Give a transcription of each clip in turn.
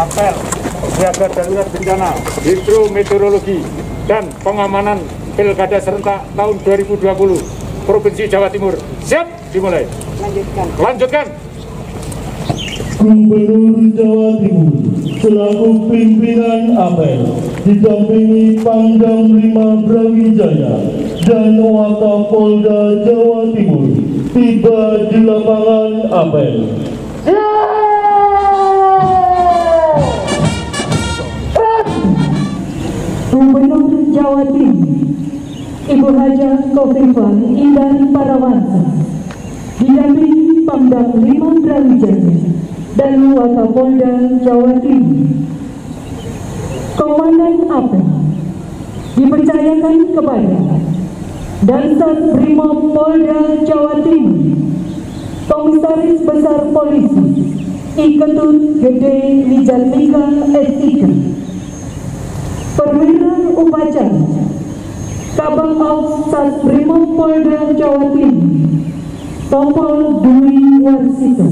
apel siaga darurat bencana hidrometeorologi dan pengamanan Pilkada serentak tahun 2020 Provinsi Jawa Timur. Siap, dimulai. Lanjutkan. Gubernur Jawa Timur selaku pimpinan apel didampingi Pangdam 5 Brawijaya dan Wakapolda Jawa Timur tiba di lapangan apel. Gubernur Jawa Timur Ibu Hajah Khofifah Indar Parawansa didampingi Pangdam 5 Brawijaya dan Wakapolda Jawa Timur. Komandan apel dipercayakan kepada Dansat Brimob Polda Jawa Timur, Komisaris Besar Polisi I Ketut Gede Wijatmika SIK, Perwira Upacara Kabang Ops Sat Brimob Polda Jawa Timur, Kompol Dwi Warsito.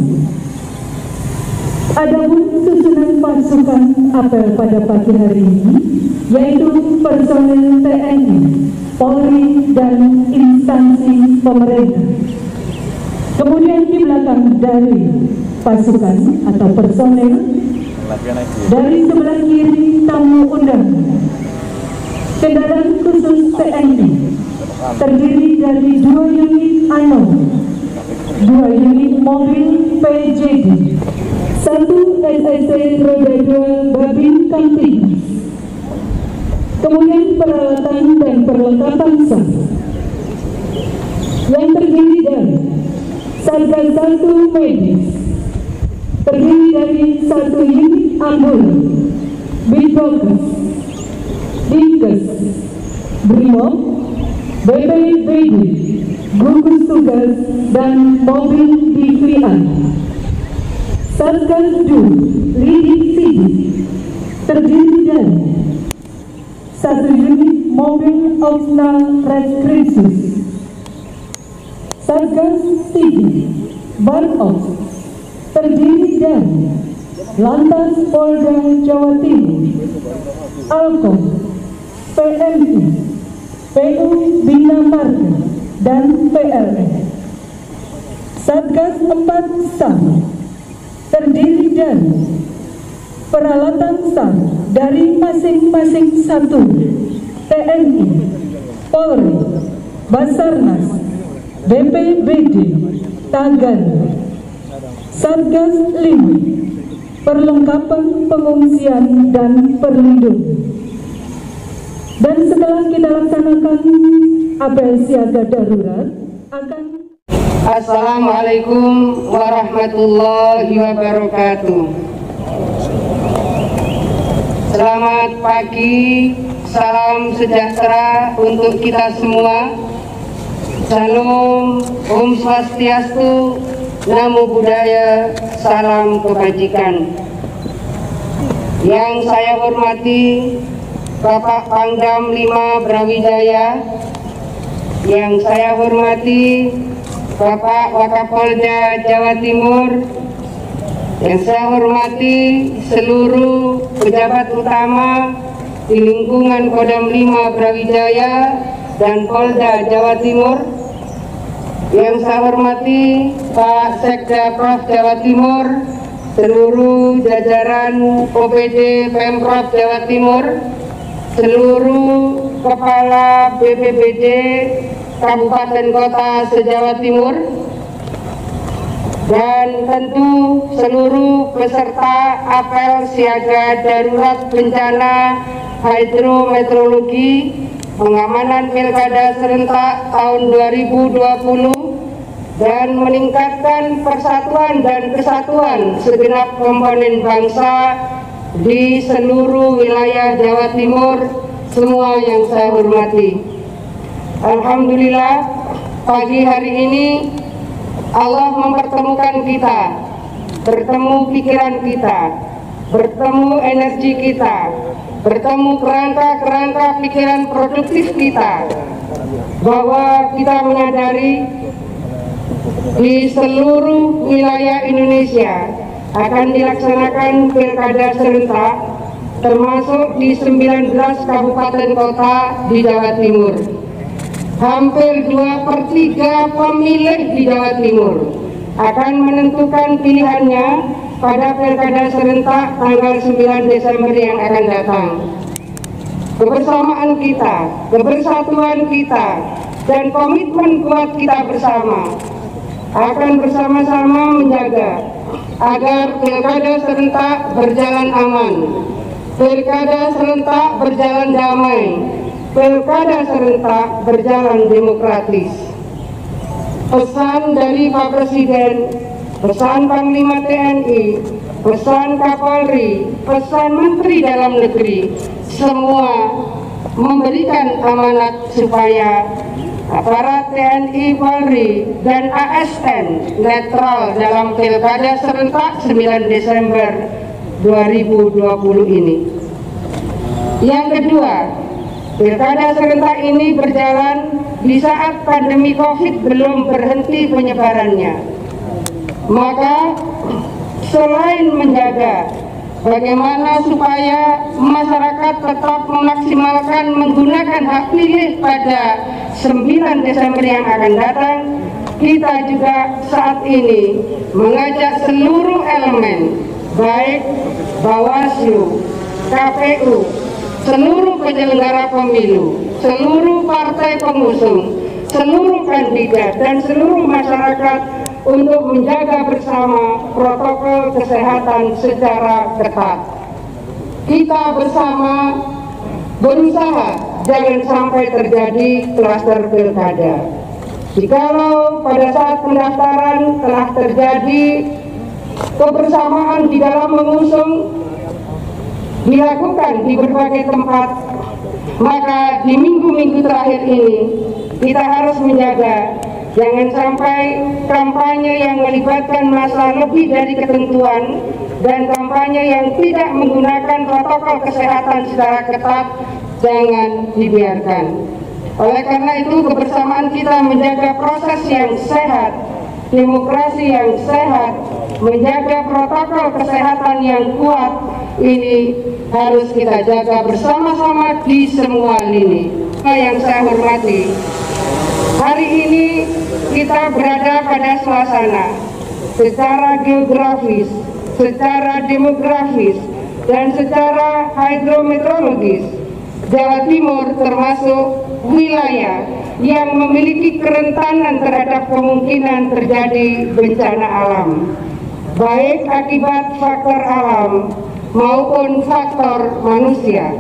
Adapun susunan pasukan apel pada pagi hari ini yaitu personel TNI, Polri, dan instansi pemerintah. Kemudian di belakang dari pasukan atau personel, dari sebelah kiri tamu undangan, kendaraan khusus TNI terdiri dari 2 unit ANO, 2 unit mobil PJD, 1 SSC roda 2 Babin Kamtibmas. Kemudian peralatan dan perlengkapan sar yang terdiri dari Satgas 1 medis, terdiri dari 1 unit ambulan, Bitdokes, Dinkes, Brimob, BPBD, gugus tugas, dan mobil DVI. Satgas 2 Lidik Sidik terdiri dari 1 unit mobil Oxna Reskripsus. Satgas 3 Barops terdiri dari Lantas Polda Jawa Timur, Alkom, PMI, PU Bina Marga, dan PLN. Satgas 4 SAR terdiri dari peralatan SAR dari masing-masing satuan TNI, Polri, Basarnas, BPBD, Tagan. Satgas 5 perlengkapan pengungsian dan perlindungan. Dan setelah kita laksanakan apel siaga darurat akan Assalamualaikum warahmatullahi wabarakatuh. Selamat pagi, salam sejahtera untuk kita semua. Salam, Om Swastiastu, Namo Buddhaya, salam kebajikan. Yang saya hormati Bapak Pangdam 5 Brawijaya, yang saya hormati Bapak Wakapolda Jawa Timur, yang saya hormati seluruh pejabat utama di lingkungan Kodam 5 Brawijaya dan Polda Jawa Timur, yang saya hormati Pak Sekda Prof Jawa Timur, seluruh jajaran OPD Pemprov Jawa Timur, seluruh kepala BPBD Kabupaten Kota se-Jawa Timur, dan tentu seluruh peserta apel siaga darurat bencana hidrometeorologi pengamanan Pilkada serentak tahun 2020 dan meningkatkan persatuan dan kesatuan segenap komponen bangsa di seluruh wilayah Jawa Timur, semua yang saya hormati. Alhamdulillah, pagi hari ini Allah mempertemukan kita, bertemu pikiran kita, bertemu energi kita, bertemu kerangka-kerangka pikiran produktif kita, bahwa kita menyadari di seluruh wilayah Indonesia akan dilaksanakan pilkada serentak termasuk di 19 kabupaten kota di Jawa Timur. Hampir 2/3 pemilih di Jawa Timur akan menentukan pilihannya pada pilkada serentak tanggal 9 Desember yang akan datang. Kebersamaan kita, kebersatuan kita, dan komitmen kuat kita bersama akan bersama-sama menjaga agar pilkada serentak berjalan aman, pilkada serentak berjalan damai, pilkada serentak berjalan demokratis. Pesan dari Pak Presiden, pesan Panglima TNI, pesan Kapolri, pesan Menteri Dalam Negeri, semua memberikan amanat supaya aparat TNI, Polri, dan ASN netral dalam pilkada serentak 9 Desember 2020 ini. Yang kedua, pilkada serentak ini berjalan di saat pandemi COVID belum berhenti penyebarannya. Maka selain menjaga bagaimana supaya masyarakat tetap memaksimalkan menggunakan hak pilih pada 9 Desember yang akan datang, kita juga saat ini mengajak seluruh elemen, baik Bawaslu, KPU, seluruh penyelenggara pemilu, seluruh partai pengusung, seluruh kandidat, dan seluruh masyarakat untuk menjaga bersama protokol kesehatan secara ketat. Kita bersama berusaha jangan sampai terjadi klaster pilkada. Jikalau pada saat pendaftaran telah terjadi kebersamaan di dalam mengusung dilakukan di berbagai tempat, maka di minggu-minggu terakhir ini kita harus menjaga jangan sampai kampanye yang melibatkan massa lebih dari ketentuan dan kampanye yang tidak menggunakan protokol kesehatan secara ketat jangan dibiarkan. Oleh karena itu, kebersamaan kita menjaga proses yang sehat, demokrasi yang sehat, menjaga protokol kesehatan yang kuat, ini harus kita jaga bersama-sama di semua lini. Yang saya hormati, hari ini kita berada pada suasana secara geografis, secara demografis, dan secara hidrometeorologis, Jawa Timur termasuk wilayah yang memiliki kerentanan terhadap kemungkinan terjadi bencana alam, baik akibat faktor alam maupun faktor manusia.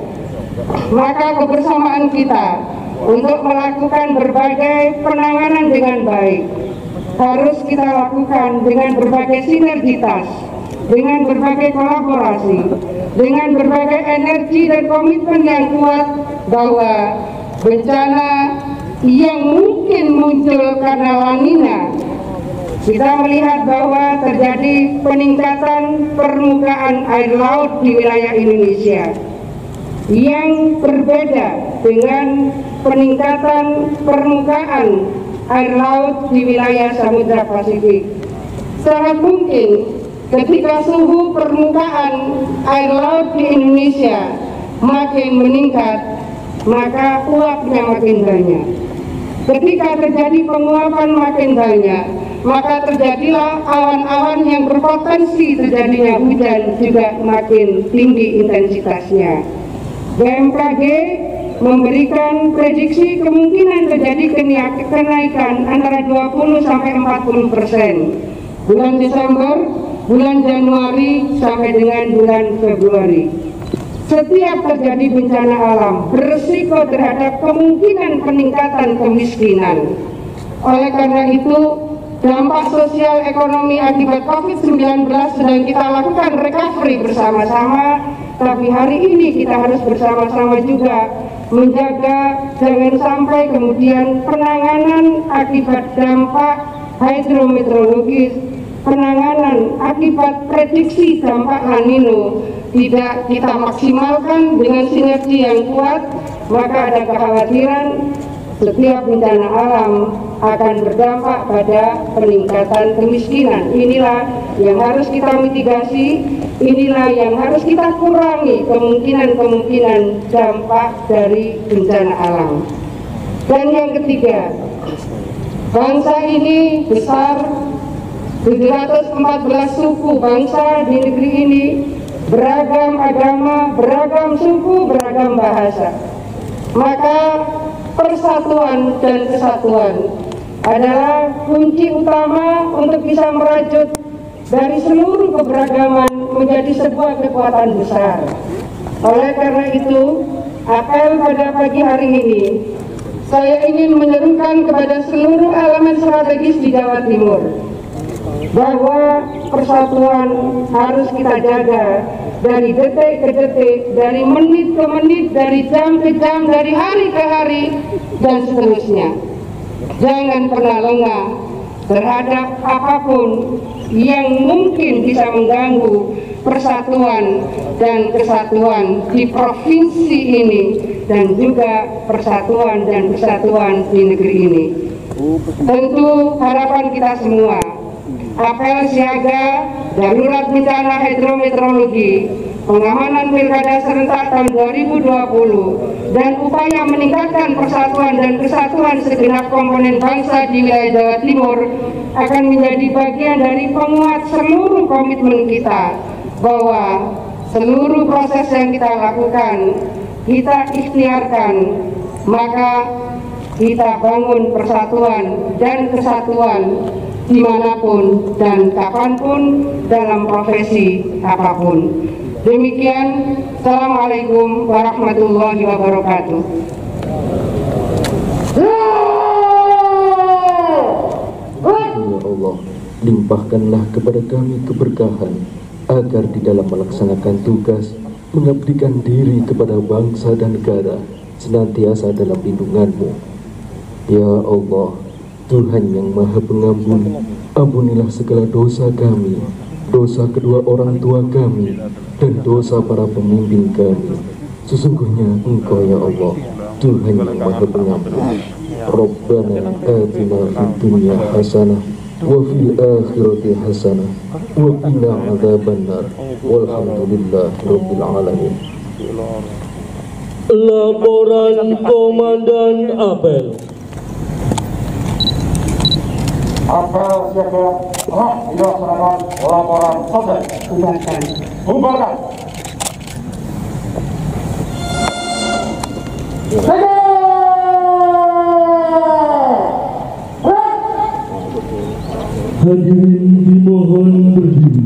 Maka kebersamaan kita untuk melakukan berbagai penanganan dengan baik harus kita lakukan dengan berbagai sinergitas, dengan berbagai kolaborasi, dengan berbagai energi dan komitmen yang kuat bahwa bencana yang mungkin muncul karena La Nina, kita melihat bahwa terjadi peningkatan permukaan air laut di wilayah Indonesia yang berbeda dengan peningkatan permukaan air laut di wilayah Samudra Pasifik. Sangat mungkin ketika suhu permukaan air laut di Indonesia makin meningkat, maka uapnya makin banyak. Ketika terjadi penguapan makin banyak, maka terjadilah awan-awan yang berpotensi terjadinya hujan juga makin tinggi intensitasnya. BMKG memberikan prediksi kemungkinan terjadi kenaikan antara 20–40% bulan Desember, bulan Januari sampai dengan bulan Februari. Setiap terjadi bencana alam berisiko terhadap kemungkinan peningkatan kemiskinan. Oleh karena itu, dampak sosial ekonomi akibat COVID-19 sedang kita lakukan recovery bersama-sama, tapi hari ini kita harus bersama-sama juga menjaga jangan sampai kemudian penanganan akibat dampak hidrometeorologis, penanganan akibat prediksi dampak La Nina tidak kita maksimalkan dengan sinergi yang kuat, maka ada kekhawatiran Setiap bencana alam akan berdampak pada peningkatan kemiskinan. Inilah yang harus kita mitigasi, inilah yang harus kita kurangi kemungkinan-kemungkinan dampak dari bencana alam. Dan yang ketiga, bangsa ini besar, 714 suku bangsa di negeri ini, beragam agama, beragam suku, beragam bahasa. Maka persatuan dan kesatuan adalah kunci utama untuk bisa merajut dari seluruh keberagaman menjadi sebuah kekuatan besar. Oleh karena itu, apel pada pagi hari ini, saya ingin menyerukan kepada seluruh elemen strategis di Jawa Timur bahwa persatuan harus kita jaga dari detik ke detik, dari menit ke menit, dari jam ke jam, dari hari ke hari, dan seterusnya. Jangan pernah lengah terhadap apapun yang mungkin bisa mengganggu persatuan dan kesatuan di provinsi ini, dan juga persatuan dan kesatuan di negeri ini. Tentu harapan kita semua, apel siaga darurat bencana hidrometeorologi, pengamanan pilkada serentak tahun 2020, dan upaya meningkatkan persatuan dan kesatuan segenap komponen bangsa di wilayah Jawa Timur akan menjadi bagian dari penguat seluruh komitmen kita bahwa seluruh proses yang kita lakukan, kita ikhtiarkan, maka kita bangun persatuan dan kesatuan dimanapun dan kapanpun dalam profesi apapun. Demikian, Assalamualaikum warahmatullahi wabarakatuh. Ya Allah, limpahkanlah kepada kami keberkahan agar di dalam melaksanakan tugas mengabdikan diri kepada bangsa dan negara senantiasa dalam lindungan-Mu. Ya Allah, Tuhan yang Maha Pengampun, ampunilah segala dosa kami, dosa kedua orang tua kami, dan dosa para pemimpin kami. Sesungguhnya Engkau ya Allah, Tuhan yang Maha Pengampun. Rabbana atina fid dunya hasanah wa fil akhirati hasanah wa qina adzabannar. Walhamdulillahi rabbil alamin. Laporan Komandan Apel. Apel siaga tengah dilaksanakan laporan selesai. Bubarkan. Bubarkan. Hadirin dimohon berdiri.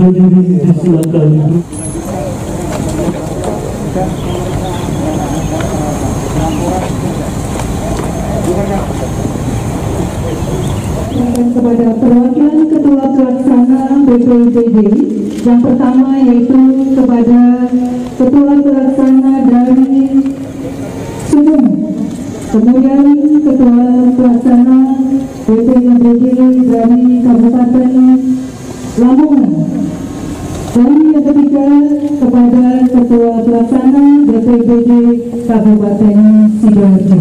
hadirin disilakan. Kepada perwakilan Ketua Pelaksana BPJD yang pertama yaitu kepada Ketua Pelaksana dari Sumut, kemudian Ketua Pelaksana BPJD dari Kabupaten Lamongan, dan yang ketiga kepada Ketua Pelaksana BPJD Kabupaten Sidoarjo.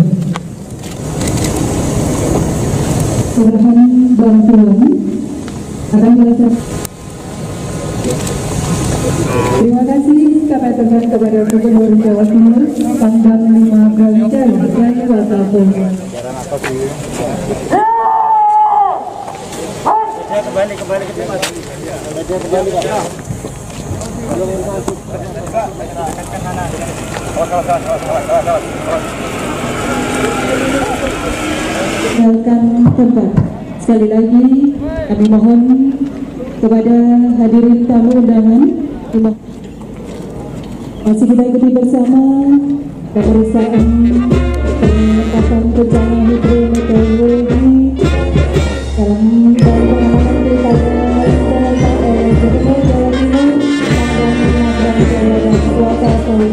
Serahkan bantuan akan dilaksanakan. Terima kasih kami aturkan kepada Gubernur Jawa Timur, Pangdam 5 Brawijaya dan Wakapolri. Silakan tempat. Sekali lagi kami mohon kepada hadirin tamu undangan masih kita ikuti bersama pemeriksaan peningkatan bencana hidrometeorologi dalam pengamanan pilkada serentak oleh Gubernur Jawa Timur Pangdam 5 Brawijaya dan Wakapolri.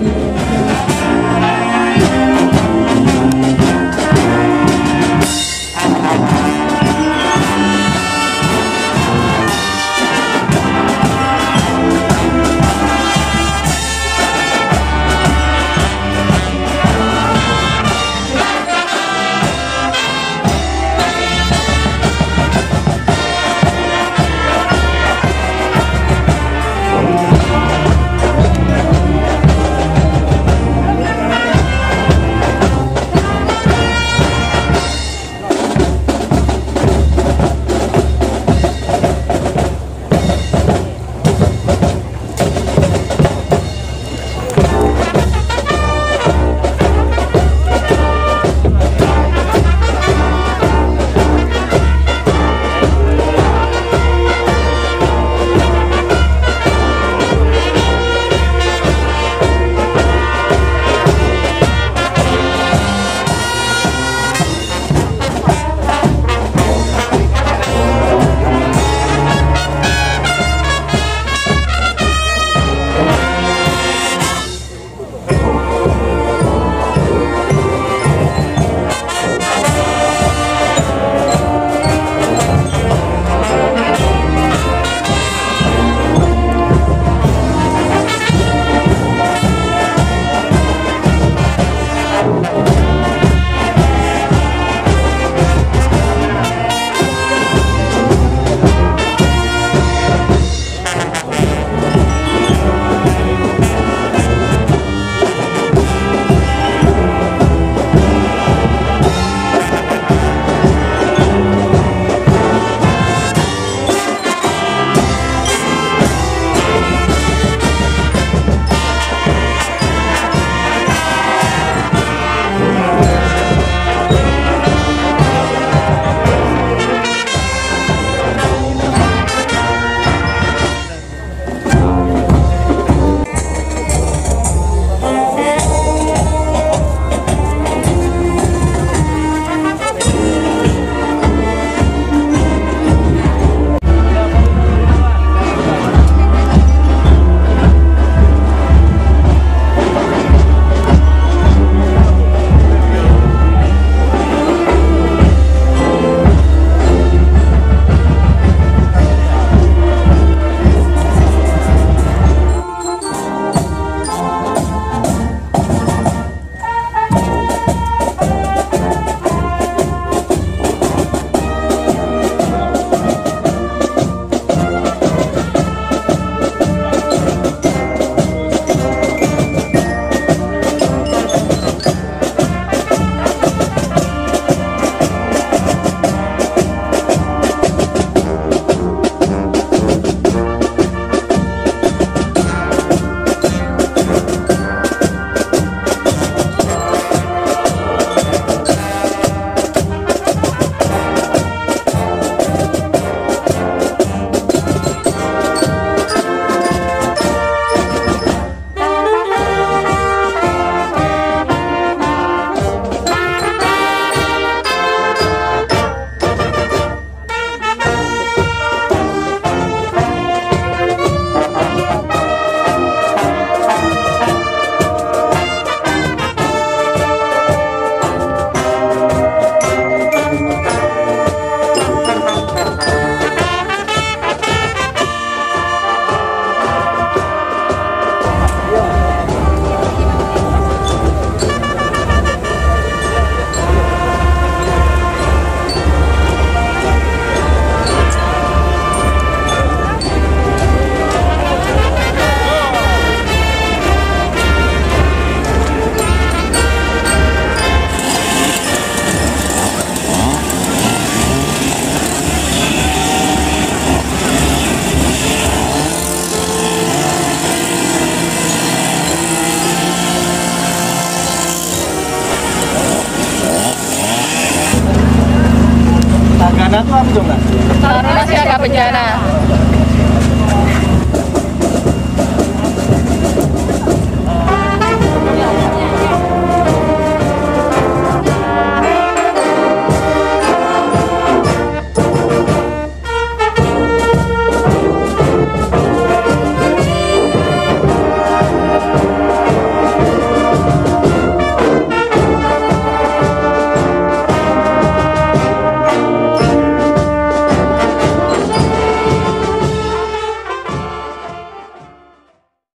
dong, Kak.